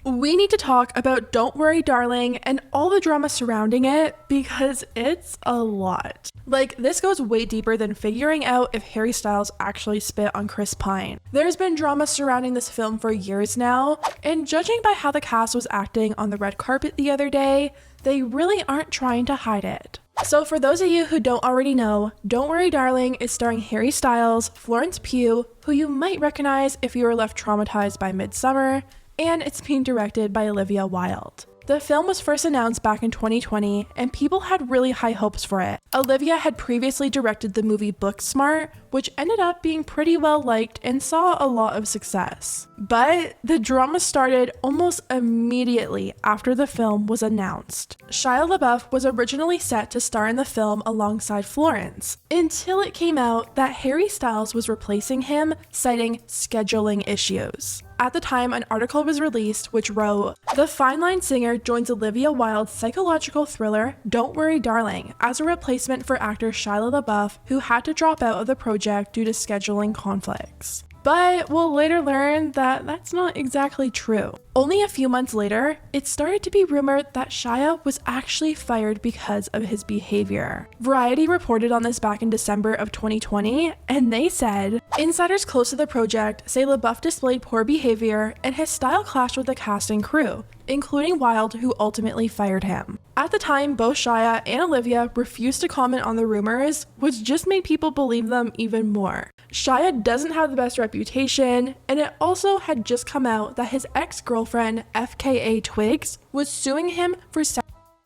we need to talk about Don't Worry Darling and all the drama surrounding it because it's a lot. Like, this goes way deeper than figuring out if Harry Styles actually spit on Chris Pine. There's been drama surrounding this film for years now, and judging by how the cast was acting on the red carpet the other day, they really aren't trying to hide it. So for those of you who don't already know, Don't Worry Darling is starring Harry Styles, Florence Pugh, who you might recognize if you were left traumatized by Midsummer, and it's being directed by Olivia Wilde. The film was first announced back in 2020, and people had really high hopes for it. Olivia had previously directed the movie Booksmart, which ended up being pretty well liked and saw a lot of success. But the drama started almost immediately after the film was announced. Shia LaBeouf was originally set to star in the film alongside Florence, until it came out that Harry Styles was replacing him, citing scheduling issues. At the time, an article was released which wrote, "The Fine Line singer joins Olivia Wilde's psychological thriller Don't Worry Darling as a replacement for actor Shia LaBeouf, who had to drop out of the project due to scheduling conflicts." But we'll later learn that that's not exactly true. Only a few months later, it started to be rumored that Shia was actually fired because of his behavior. Variety reported on this back in December of 2020, and they said, "Insiders close to the project say LaBeouf displayed poor behavior and his style clashed with the cast and crew, including Wilde, who ultimately fired him." At the time, both Shia and Olivia refused to comment on the rumors, which just made people believe them even more. Shia doesn't have the best reputation, and it also had just come out that his ex-girlfriend, FKA Twigs, was suing him for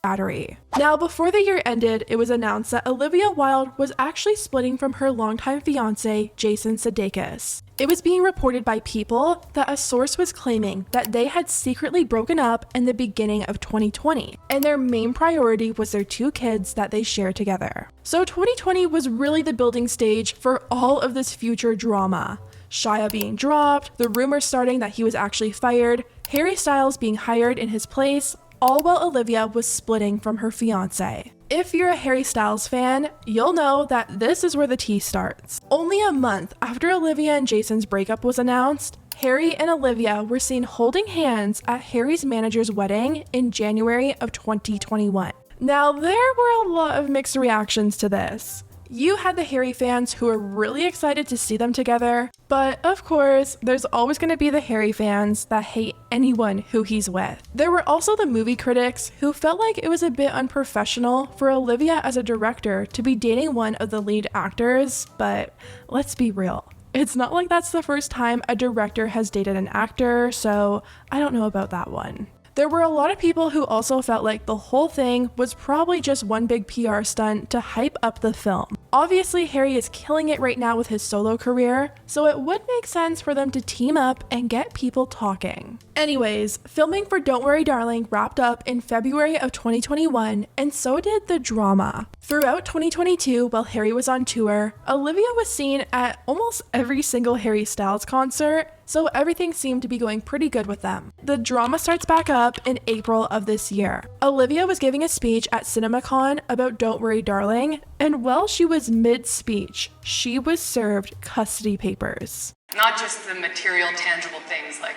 battery. Now, before the year ended, it was announced that Olivia Wilde was actually splitting from her longtime fiancé, Jason Sudeikis. It was being reported by People that a source was claiming that they had secretly broken up in the beginning of 2020, and their main priority was their 2 kids that they share together. So 2020 was really the building stage for all of this future drama. Shia being dropped, the rumors starting that he was actually fired, Harry Styles being hired in his place, all while Olivia was splitting from her fiancé. If you're a Harry Styles fan, you'll know that this is where the tea starts. Only a month after Olivia and Jason's breakup was announced, Harry and Olivia were seen holding hands at Harry's manager's wedding in January of 2021. Now, there were a lot of mixed reactions to this. You had the Harry fans who were really excited to see them together, but of course, there's always going to be the Harry fans that hate anyone who he's with. There were also the movie critics who felt like it was a bit unprofessional for Olivia as a director to be dating one of the lead actors, but let's be real. It's not like that's the first time a director has dated an actor, so I don't know about that one. There were a lot of people who also felt like the whole thing was probably just one big PR stunt to hype up the film. Obviously, Harry is killing it right now with his solo career, so it would make sense for them to team up and get people talking. Anyways, filming for Don't Worry Darling wrapped up in February of 2021, and so did the drama. Throughout 2022, while Harry was on tour, Olivia was seen at almost every single Harry Styles concert, so everything seemed to be going pretty good with them. The drama starts back up in April of this year. Olivia was giving a speech at Cinemacon about Don't Worry Darling, and while she was mid-speech, she was served custody papers. Not just the material, tangible things like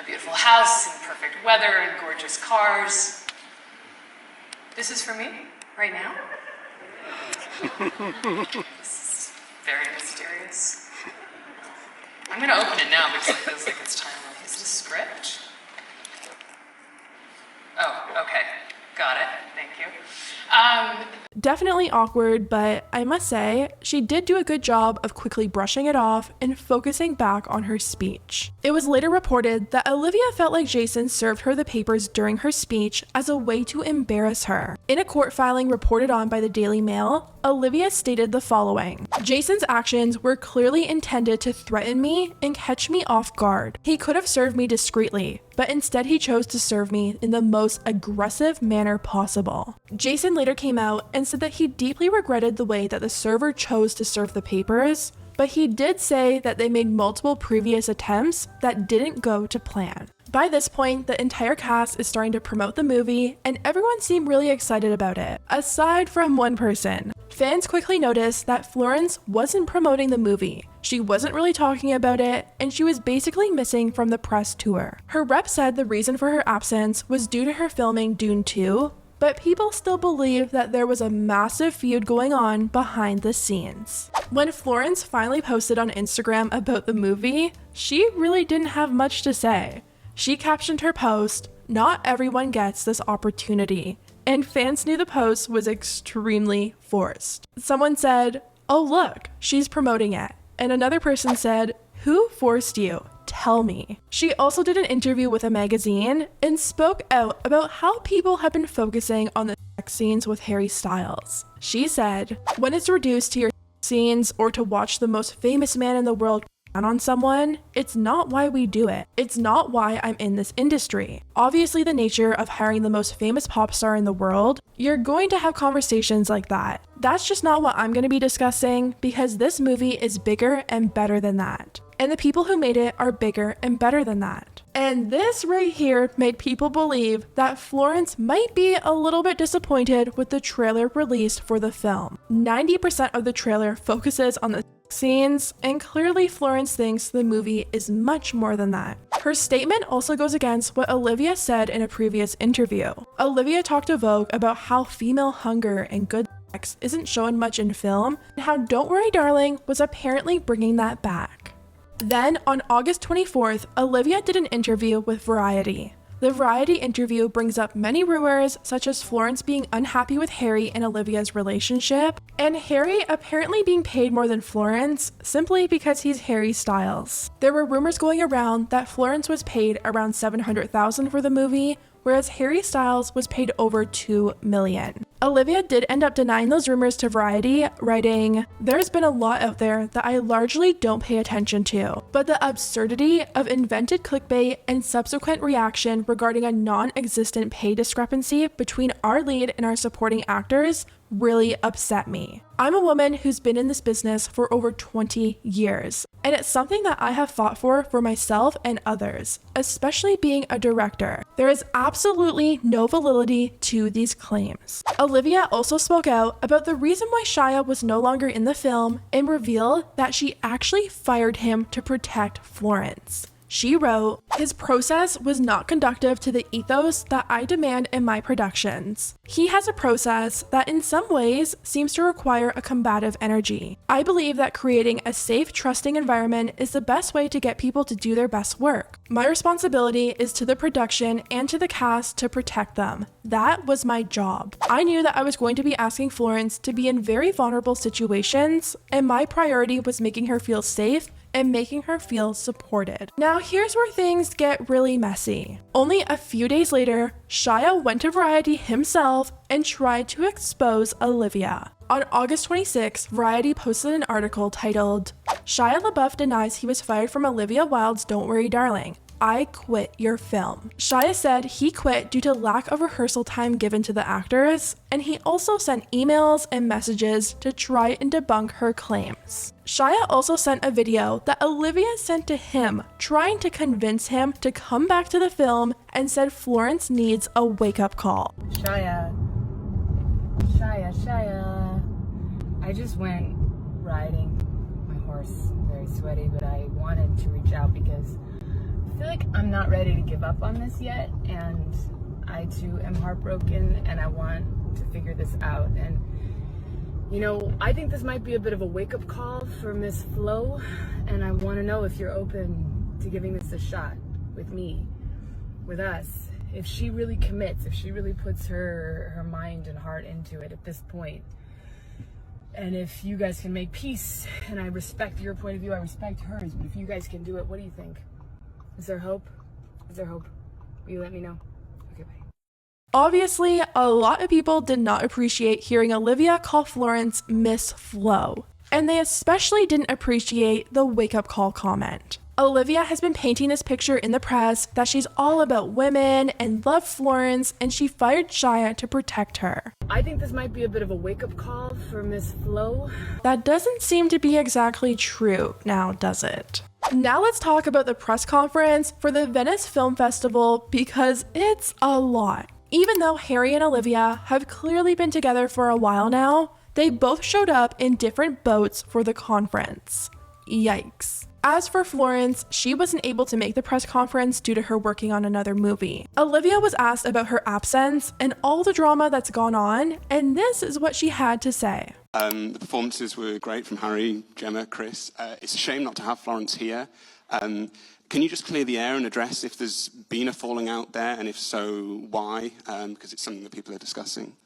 a beautiful house and perfect weather and gorgeous cars. This is for me, right now. This is very mysterious. I'm gonna open it now because it feels like it's timely. Is it a script? Oh, okay. Got it. Thank you. Definitely awkward, but I must say, she did do a good job of quickly brushing it off and focusing back on her speech. It was later reported that Olivia felt like Jason served her the papers during her speech as a way to embarrass her. In a court filing reported on by the Daily Mail, Olivia stated the following: "Jason's actions were clearly intended to threaten me and catch me off guard. He could have served me discreetly, but instead he chose to serve me in the most aggressive manner possible." Jason later came out and said that he deeply regretted the way that the server chose to serve the papers, but he did say that they made multiple previous attempts that didn't go to plan. By this point, the entire cast is starting to promote the movie, and everyone seemed really excited about it, aside from one person. Fans quickly noticed that Florence wasn't promoting the movie. She wasn't really talking about it, and she was basically missing from the press tour. Her rep said the reason for her absence was due to her filming Dune 2, but people still believe that there was a massive feud going on behind the scenes. When Florence finally posted on Instagram about the movie, she really didn't have much to say. She captioned her post, "Not everyone gets this opportunity," and fans knew the post was extremely forced. Someone said, "Oh look, she's promoting it," and another person said, "Who forced you? Tell me." She also did an interview with a magazine and spoke out about how people have been focusing on the sex scenes with Harry Styles. She said, "When it's reduced to your sex scenes or to watch the most famous man in the world on someone, it's not why we do it. It's not why I'm in this industry. Obviously, the nature of hiring the most famous pop star in the world, you're going to have conversations like that. That's just not what I'm going to be discussing because this movie is bigger and better than that. And the people who made it are bigger and better than that." And this right here made people believe that Florence might be a little bit disappointed with the trailer released for the film. 90% of the trailer focuses on the scenes, and clearly Florence thinks the movie is much more than that. Her statement also goes against what Olivia said in a previous interview. Olivia talked to Vogue about how female hunger and good sex isn't shown much in film, and how Don't Worry Darling was apparently bringing that back. Then, on August 24th, Olivia did an interview with Variety. The Variety interview brings up many rumors, such as Florence being unhappy with Harry and Olivia's relationship, and Harry apparently being paid more than Florence simply because he's Harry Styles. There were rumors going around that Florence was paid around $700,000 for the movie, whereas Harry Styles was paid over $2 million. Olivia did end up denying those rumors to Variety, writing, "There's been a lot out there that I largely don't pay attention to, but the absurdity of invented clickbait and subsequent reaction regarding a non-existent pay discrepancy between our lead and our supporting actors really upset me. I'm a woman who's been in this business for over 20 years, and it's something that I have fought for myself and others, especially being a director. There is absolutely no validity to these claims." Olivia also spoke out about the reason why Shia was no longer in the film and revealed that she actually fired him to protect Florence. She wrote, "His process was not conducive to the ethos that I demand in my productions. He has a process that in some ways seems to require a combative energy. I believe that creating a safe, trusting environment is the best way to get people to do their best work. My responsibility is to the production and to the cast to protect them. That was my job. I knew that I was going to be asking Florence to be in very vulnerable situations, and my priority was making her feel safe and making her feel supported." Now here's where things get really messy. Only a few days later, Shia went to Variety himself and tried to expose Olivia. On August 26, Variety posted an article titled, "Shia LaBeouf denies he was fired from Olivia Wilde's Don't Worry Darling. I quit your film." Shia said he quit due to lack of rehearsal time given to the actors, and he also sent emails and messages to try and debunk her claims. Shia also sent a video that Olivia sent to him, trying to convince him to come back to the film, and said Florence needs a wake-up call. Shia. I just went riding my horse, very sweaty, but I wanted to reach out because I feel like I'm not ready to give up on this yet, and I too am heartbroken, and I want to figure this out. And you know, I think this might be a bit of a wake-up call for Miss Flo, and I want to know if you're open to giving this a shot with me, with us. If she really commits, if she really puts her mind and heart into it at this point, and if you guys can make peace, and I respect your point of view, I respect hers, but if you guys can do it, what do you think? Is there hope? Is there hope? Will you let me know? Okay, bye. Obviously, a lot of people did not appreciate hearing Olivia call Florence Miss Flo, and they especially didn't appreciate the wake-up call comment. Olivia has been painting this picture in the press that she's all about women and loved Florence, and she fired Shia to protect her. I think this might be a bit of a wake-up call for Miss Flo. That doesn't seem to be exactly true now, does it? Now let's talk about the press conference for the Venice Film Festival, because it's a lot. Even though Harry and Olivia have clearly been together for a while now, They both showed up in different boats for the conference. Yikes. As for Florence, she wasn't able to make the press conference due to her working on another movie. Olivia was asked about her absence and all the drama that's gone on, and this is what she had to say. The performances were great from Harry, Gemma, Chris. It's a shame not to have Florence here. Can you just clear the air and address if there's been a falling out there, and if so, why? Because it's something that people are discussing.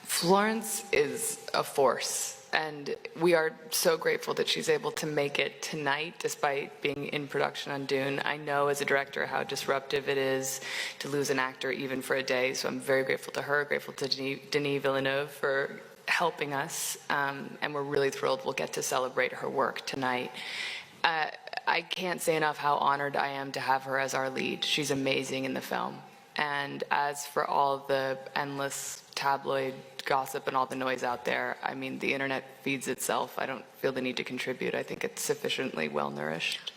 Florence is a force. And we are so grateful that she's able to make it tonight, despite being in production on Dune. I know as a director how disruptive it is to lose an actor even for a day, so I'm very grateful to her, grateful to Denis Villeneuve for helping us, and we're really thrilled we'll get to celebrate her work tonight. I can't say enough how honored I am to have her as our lead. She's amazing in the film. And as for all the endless tabloid gossip and all the noise out there, I mean, the internet feeds itself. I don't feel the need to contribute. I think it's sufficiently well nourished.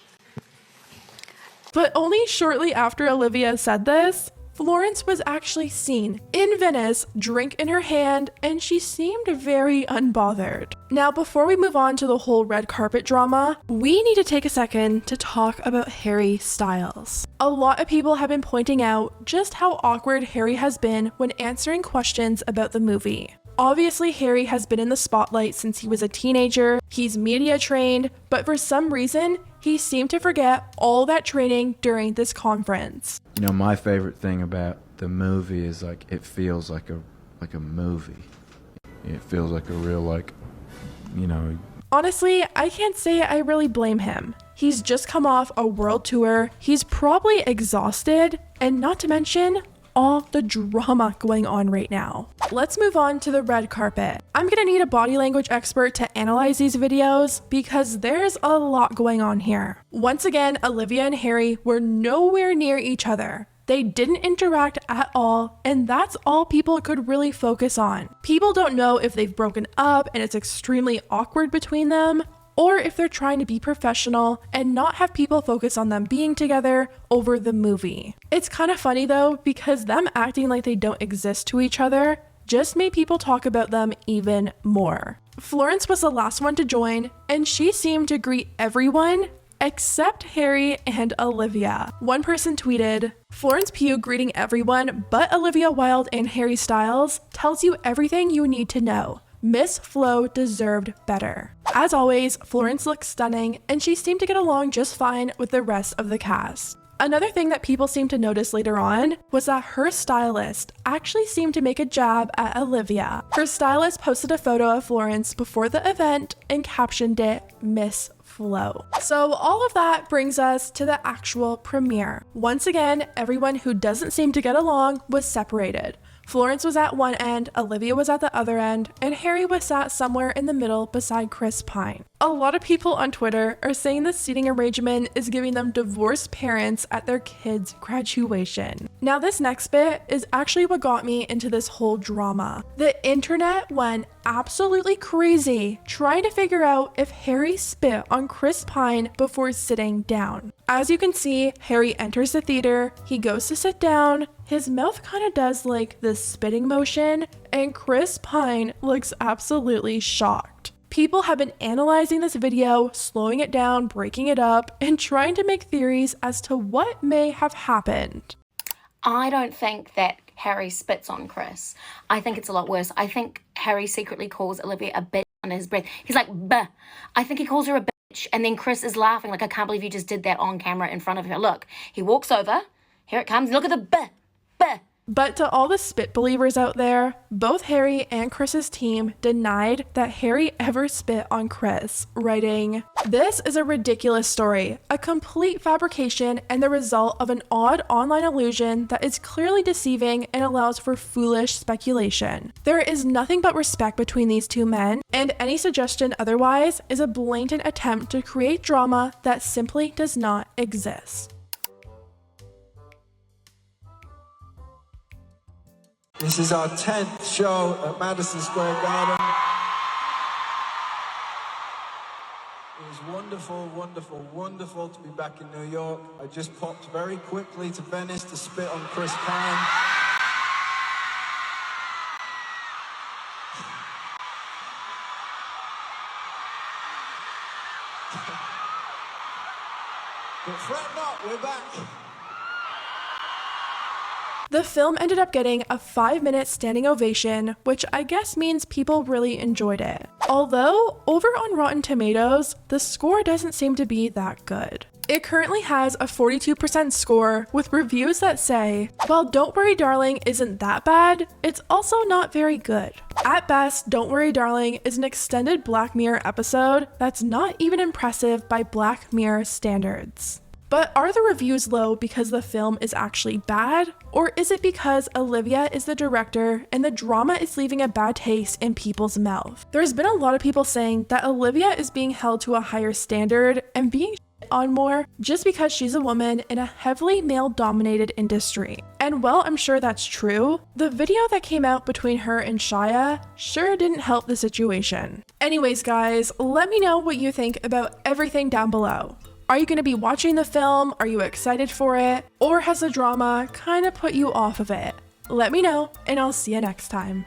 But only shortly after Olivia said this, Florence was actually seen in Venice, drink in her hand, and she seemed very unbothered. Now, before we move on to the whole red carpet drama, we need to take a second to talk about Harry Styles. A lot of people have been pointing out just how awkward Harry has been when answering questions about the movie. Obviously, Harry has been in the spotlight since he was a teenager, he's media trained, but for some reason, he seemed to forget all that training during this conference. You know, my favorite thing about the movie is like it feels like a movie. It feels like a real, like, you know. Honestly, I can't say I really blame him. He's just come off a world tour, he's probably exhausted, and not to mention all the drama going on right now. Let's move on to the red carpet. I'm gonna need a body language expert to analyze these videos because there's a lot going on here. Once again, Olivia and Harry were nowhere near each other. They didn't interact at all, and that's all people could really focus on. People don't know if they've broken up and it's extremely awkward between them, or if they're trying to be professional and not have people focus on them being together over the movie. It's kind of funny though, because them acting like they don't exist to each other just made people talk about them even more. Florence was the last one to join, and she seemed to greet everyone except Harry and Olivia. One person tweeted, "Florence Pugh greeting everyone but Olivia Wilde and Harry Styles tells you everything you need to know. Miss Flo deserved better." As always, Florence looked stunning, and she seemed to get along just fine with the rest of the cast. Another thing that people seemed to notice later on was that her stylist actually seemed to make a jab at Olivia. Her stylist posted a photo of Florence before the event and captioned it, "Miss Flo." So all of that brings us to the actual premiere. Once again, everyone who doesn't seem to get along was separated. Florence was at one end, Olivia was at the other end, and Harry was sat somewhere in the middle beside Chris Pine. A lot of people on Twitter are saying the seating arrangement is giving them divorced parents at their kids' graduation. Now this next bit is actually what got me into this whole drama. The internet went absolutely crazy trying to figure out if Harry spit on Chris Pine before sitting down. As you can see, Harry enters the theater, he goes to sit down, his mouth kind of does like this spitting motion, and Chris Pine looks absolutely shocked. People have been analyzing this video, slowing it down, breaking it up, and trying to make theories as to what may have happened. I don't think that Harry spits on Chris. I think it's a lot worse. I think Harry secretly calls Olivia a bitch under his breath. He's like, "Buh." I think he calls her a bitch, and then Chris is laughing like, "I can't believe you just did that on camera in front of her." Look, he walks over. Here it comes. Look at the buh, buh. But to all the spit believers out there, both Harry and Chris's team denied that Harry ever spit on Chris, writing, "This is a ridiculous story, a complete fabrication and the result of an odd online illusion that is clearly deceiving and allows for foolish speculation. There is nothing but respect between these two men, and any suggestion otherwise is a blatant attempt to create drama that simply does not exist." This is our 10th show at Madison Square Garden. It was wonderful, wonderful, wonderful to be back in New York. I just popped very quickly to Venice to spit on Chris Pine. But fret not, we're back. The film ended up getting a 5-minute standing ovation, which I guess means people really enjoyed it. Although, over on Rotten Tomatoes, the score doesn't seem to be that good. It currently has a 42% score, with reviews that say, while Don't Worry Darling isn't that bad, it's also not very good. At best, Don't Worry Darling is an extended Black Mirror episode that's not even impressive by Black Mirror standards. But are the reviews low because the film is actually bad? Or is it because Olivia is the director and the drama is leaving a bad taste in people's mouth? There's been a lot of people saying that Olivia is being held to a higher standard and being shit on more just because she's a woman in a heavily male-dominated industry. And while I'm sure that's true, the video that came out between her and Shia sure didn't help the situation. Anyways guys, let me know what you think about everything down below. Are you going to be watching the film? Are you excited for it? Or has the drama kind of put you off of it? Let me know, and I'll see you next time.